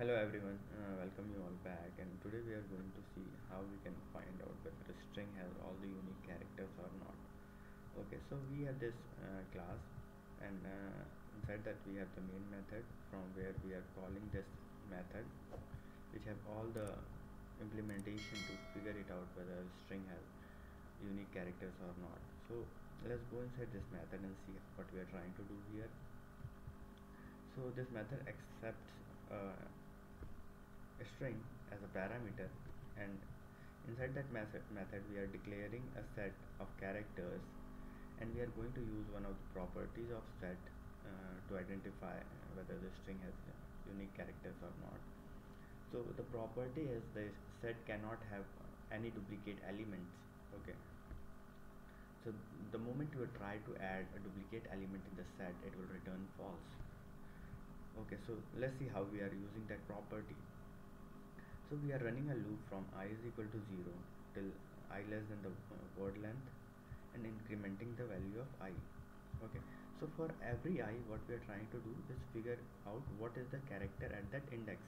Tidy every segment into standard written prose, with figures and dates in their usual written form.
Hello everyone, welcome you all back, and today we are going to see how we can find out whether a string has all the unique characters or not. Okay, so we have this class, and inside that we have the main method from where we are calling this method, which have all the implementation to figure it out whether a string has unique characters or not. So let's go inside this method and see what we are trying to do here. So this method accepts a string as a parameter, and inside that method we are declaring a set of characters, and we are going to use one of the properties of set to identify whether the string has unique characters or not. So the property is the set cannot have any duplicate elements. Okay, so the moment you try to add a duplicate element in the set, it will return false. Okay, so let's see how we are using that property. So we are running a loop from I is equal to 0 till I less than the word length, and incrementing the value of I. Okay, so for every I, what we are trying to do is figure out what is the character at that index.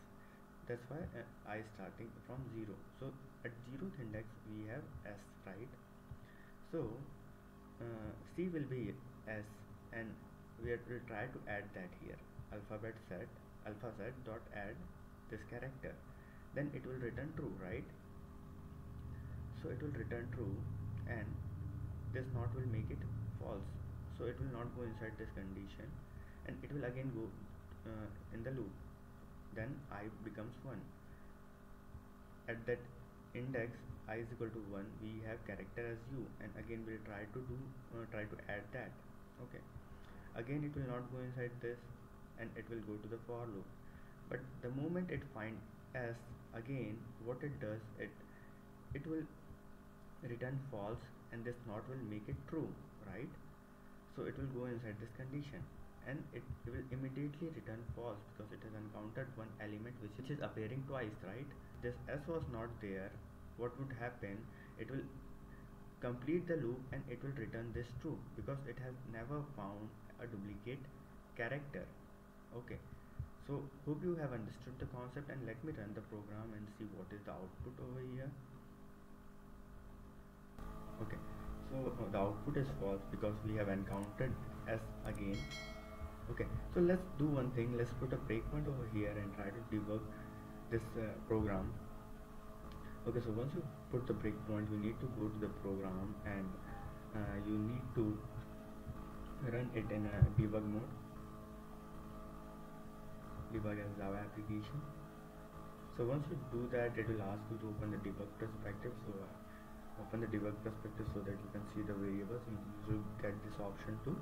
That's why I starting from 0. So at 0th index we have S, right? So C will be S, and will try to add that here. Alpha set dot add this character, then it will return true, right? So it will return true, and this not will make it false, so it will not go inside this condition, and it will again go in the loop. Then I becomes 1. At that index I is equal to 1, we have character as U, and again we'll try to add that. Okay, again it will not go inside this, and it will go to the for loop. But the moment it finds S, again what it does, it will return false, and this not will make it true, right? So it will go inside this condition, and it will immediately return false because it has encountered one element which is appearing twice, right? This S was not there, what would happen, it will complete the loop and it will return this true because it has never found a duplicate character. Okay, so hope you have understood the concept, and let me run the program and see what is the output over here. Okay, so the output is false because we have encountered S again. Okay, so let's do one thing, let's put a breakpoint over here and try to debug this program. Okay, so once you put the breakpoint, you need to go to the program, and you need to run it in a debug mode. Debug as Java application. So once you do that, it will ask you to open the debug perspective. So open the debug perspective so that you can see the variables. You will get this option to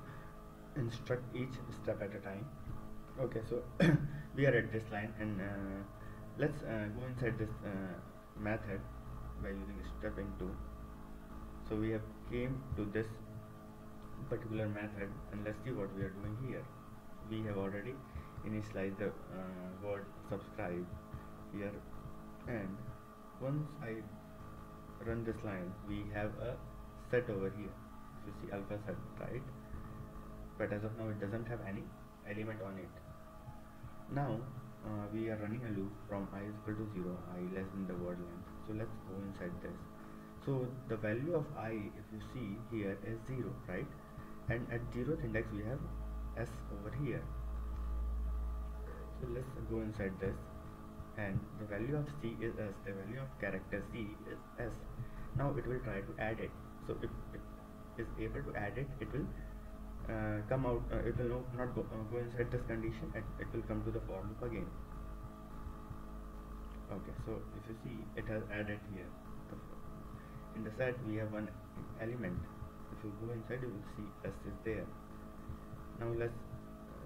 instruct each step at a time. Okay, so we are at this line, and let's go inside this method by using step into. So we have came to this particular method, and let's see what we are doing here. We have already initialize the word subscribe here, and once I run this line, we have a set over here. You see alpha set, right? But as of now it doesn't have any element on it. Now we are running a loop from I is equal to 0, I less than the word length. So let's go inside this. So the value of I, if you see here, is 0, right? And at 0th index we have S over here. So let's go inside this, and the value of C is S, the value of character C is S. Now it will try to add it. So if it is able to add it, it will come out, it will not go inside this condition, and it will come to the for loop again. Okay, so if you see, it has added here. In the set we have one element. If you go inside, you will see S is there. Now let's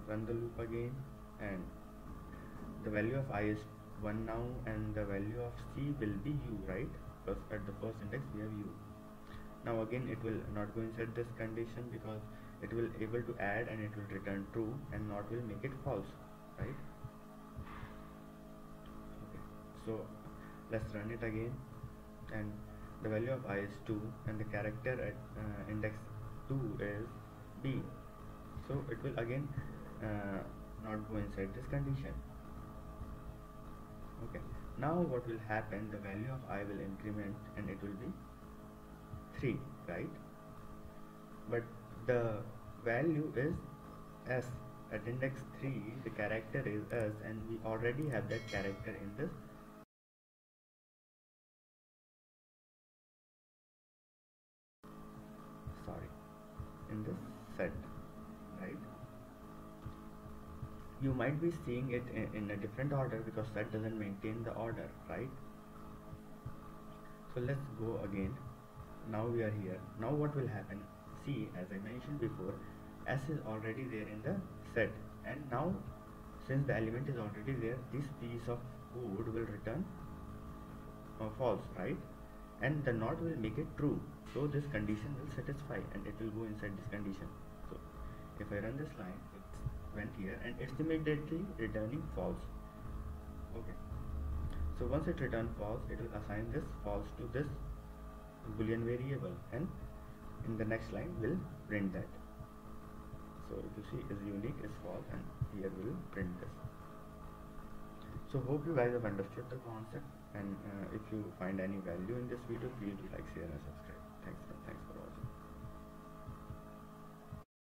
run the loop again, and the value of I is 1 now, and the value of C will be U, right? Because at the first index we have U. Now again it will not go inside this condition because it will able to add, and it will return true, and not will make it false, right? Okay, so let's run it again, and the value of I is 2, and the character at index 2 is B. So it will again not go inside this condition. Okay, now what will happen, the value of I will increment and it will be 3, right? But the value is s. At index 3 the character is s, and we already have that character in this, sorry, in this set, right? You might be seeing it in a different order because set doesn't maintain the order, right? So let's go again. Now we are here. Now what will happen? See, as I mentioned before, s is already there in the set, and now since the element is already there, this piece of code will return false, right? And the not will make it true. So this condition will satisfy and it will go inside this condition. So if I run this line, it went here and it's immediately returning false. Okay. So once it returns false, it will assign this false to this boolean variable, and in the next line will print that. So if you see, is unique is false, and here we will print this. So hope you guys have understood the concept, and if you find any value in this video, please do like, share and subscribe. Thanks for watching.